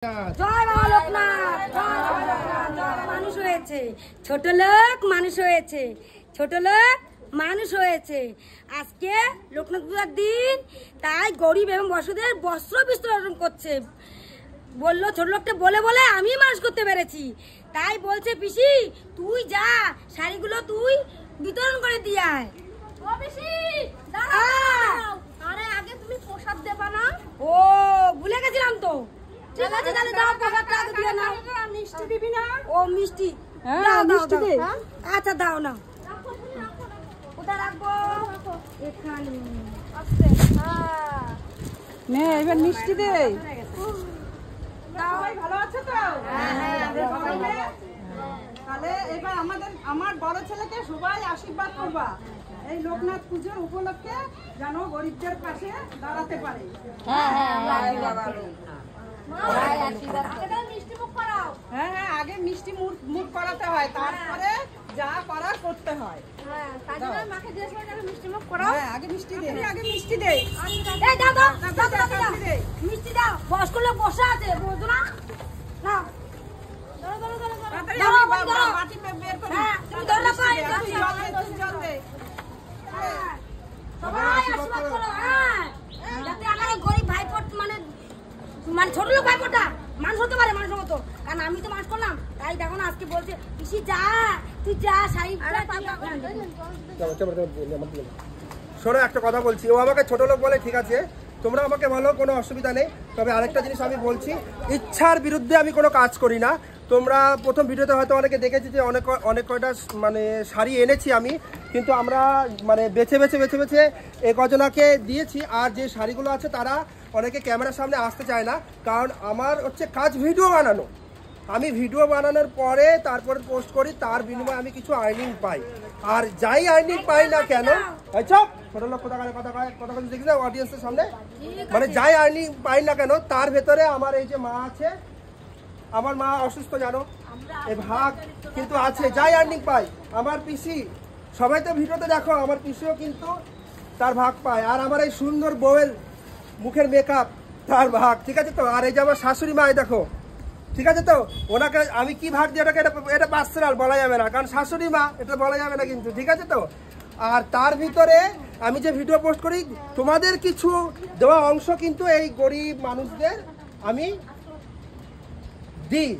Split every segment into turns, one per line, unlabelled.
জয় বাবা লোকনাথ, জয় বাবা লোকনাথ। মানুষ হয়েছে, ছোট লোক মানুষ হয়েছে, ছোট লোক মানুষ হয়েছে। আজকে লোকনাথ পূজার দিন, তাই গরিব এবং বসুদের বস্ত্র বিতরণ করছে। বললো ছোট লোকটা বলে বলে আমি মানুষ করতে পেরেছি, তাই বলছে পিসি তুই যা শাড়িগুলো তুই বিতরণ করে দিয়ে আয়। ও পিসি দাঁড়াও, আরে আগে তুমি প্রসাদ দেবা না? ও ভুলে গেছিলাম তো। ঠিক আছে তাহলে দাও, প্রসাদটা আগে দিয়ে নাও। মিষ্টি দিবি না? ও মিষ্টি, দাও দাও দাও। আচ্ছা দাও না। কোথায় রাখবো? এখানে। আস্তে। হ্যাঁ
নে এবার মিষ্টি দে।
সবাই ভালো আছে তো? হ্যাঁ।
তাহলে এবার আমার বড় ছেলেকে সবাই আশীর্বাদ করবা, এই লোকনাথ পুজোর উপলক্ষে যেন গরিবদের পাশে দাঁড়াতে পারে।
হ্যাঁ হ্যাঁ
হ্যাঁ আগে মিষ্টি মুখ করাতে হয়, তারপরে যা করার করতে হয়। হ্যাঁ আগে মিষ্টি দে, আগে মিষ্টি দে।
মিষ্টি দাও, বয়স্ক লোক বসে আছে, বুঝো না? নাও।
মাটি বের করে জল দে।
সবাই আশীর্বাদ করো। হ্যাঁ যাতে আমার গরিব ভাইপোট মানে ছোট লোক ভাইপোটা মানুষ হতে পারে, মানুষের মতো। কারণ আমি তো মানুষ করলাম, তাই দেখো না আজকে বলছে পিসি যা তুই যা শাড়ি।
শোনো একটা কথা বলছি, ও আমাকে ছোট লোক বলে, ঠিক আছে তোমরা আমাকে বলো, কোনো অসুবিধা নেই। তবে আরেকটা জিনিস আমি বলছি, ইচ্ছার বিরুদ্ধে আমি কোনো কাজ করি না। তোমরা প্রথম ভিডিওতে হয়তো অনেকে দেখেছি যে অনেক কয়টা মানে শাড়ি এনেছি আমি, কিন্তু আমরা মানে বেছে এ কজনাকে দিয়েছি। আর যে শাড়িগুলো আছে তারা অনেকে ক্যামেরার সামনে আসতে চায় না, কারণ আমার হচ্ছে কাজ ভিডিও বানানো। আমি ভিডিও বানানোর পরে তারপরে পোস্ট করি, তার বিনিময়ে আমি কিছু আর্নিং পাই। আর যাই আর্নিং পাই না কেন, ছোট লোক কথা দেখি না অডিয়েন্সের সামনে, মানে যাই আর্নিং পাই না কেন তার ভেতরে আমার এই যে মা আছে, আমার মা অসুস্থ জানো, এই ভাগ কিন্তু আছে। যাই আর্নিং পাই, আমার পিসি সবাই তো ভিডিওতে দেখো, আমার পিসিও কিন্তু তার ভাগ পায়। আর আমার এই সুন্দর বউয়ের মুখের মেকআপ তার ভাগ, ঠিক আছে তো। আর এই যে আমার শাশুড়ি মা দেখো, ঠিক আছে তো, ওনাকে আমি কি ভাগ দিই ওটাকে, এটা পার্সোনাল বলা যাবে না, কারণ শাশুড়ি মা এটা বলা যাবে না কিন্তু, ঠিক আছে তো। আর তার ভিতরে আমি যে ভিডিও পোস্ট করি, তোমাদের কিছু দেওয়া অংশ কিন্তু এই গরিব মানুষদের আমি দিই,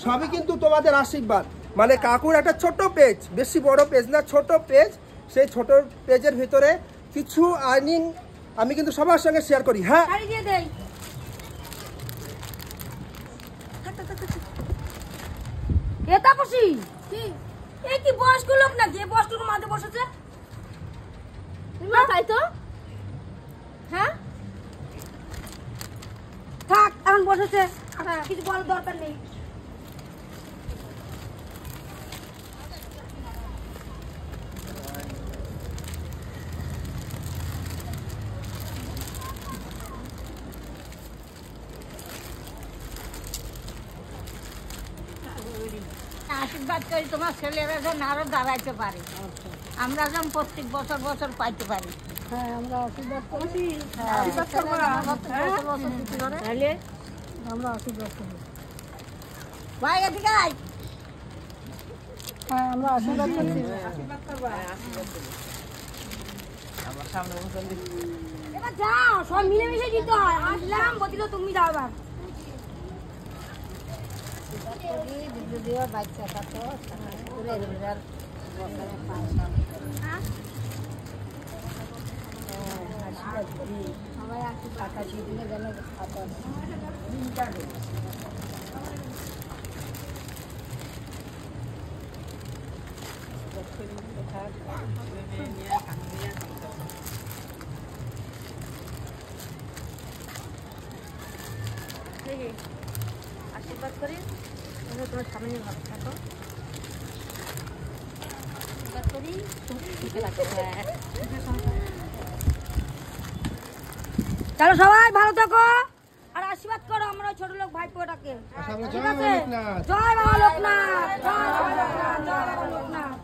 সবই কিন্তু তোমাদের আশীর্বাদ। মানে কাকুর একটা ছোট পেজ, বেশি বড় পেজ না, ছোট পেজ, সেই ছোট পেজের ভিতরে কিছু আর্নিং আমি কিন্তু সবার সঙ্গে শেয়ার করি। হ্যাঁ
কি বয়স্ক লোক নাকি? বয়স্ক লোক মাঝে বসেছে, তাই তো। হ্যাঁ থাক, এখন বসেছে, কিছু বলার দরকার নেই।
আশীর্বাদ করি তোমার ছেলেরা যেন আরো দাঁড়াইতে পারে, আমরা যেন প্রত্যেক বছর বছর পাইতে পারি।
হ্যাঁ আমরা আশীর্বাদ করছি,
তাহলে
আমরা আশীর্বাদ করি।
ভাই এদিকে আয়।
হ্যাঁ আমরা আশীর্বাদ করছি।
এবার যাও, সব মিলেমিশে দিতে হয়। আসলাম বদিল, তুমি যাও এবার।
বাচ্চা থাকো সবাই একটু টাকা দিয়ে গেল।
আশীর্বাদ করি, তোমার সামনে ভালো থাকো। আশীর্বাদ করি, চলো সবাই ভালো থাকো আর আশীর্বাদ করো আমরা ছোট লোক ভাইপোটাকে। ঠিক আছে, জয় বাবা লোকনাথ, জয় বাবা লোকনাথ, জয় বাবা লোকনাথ।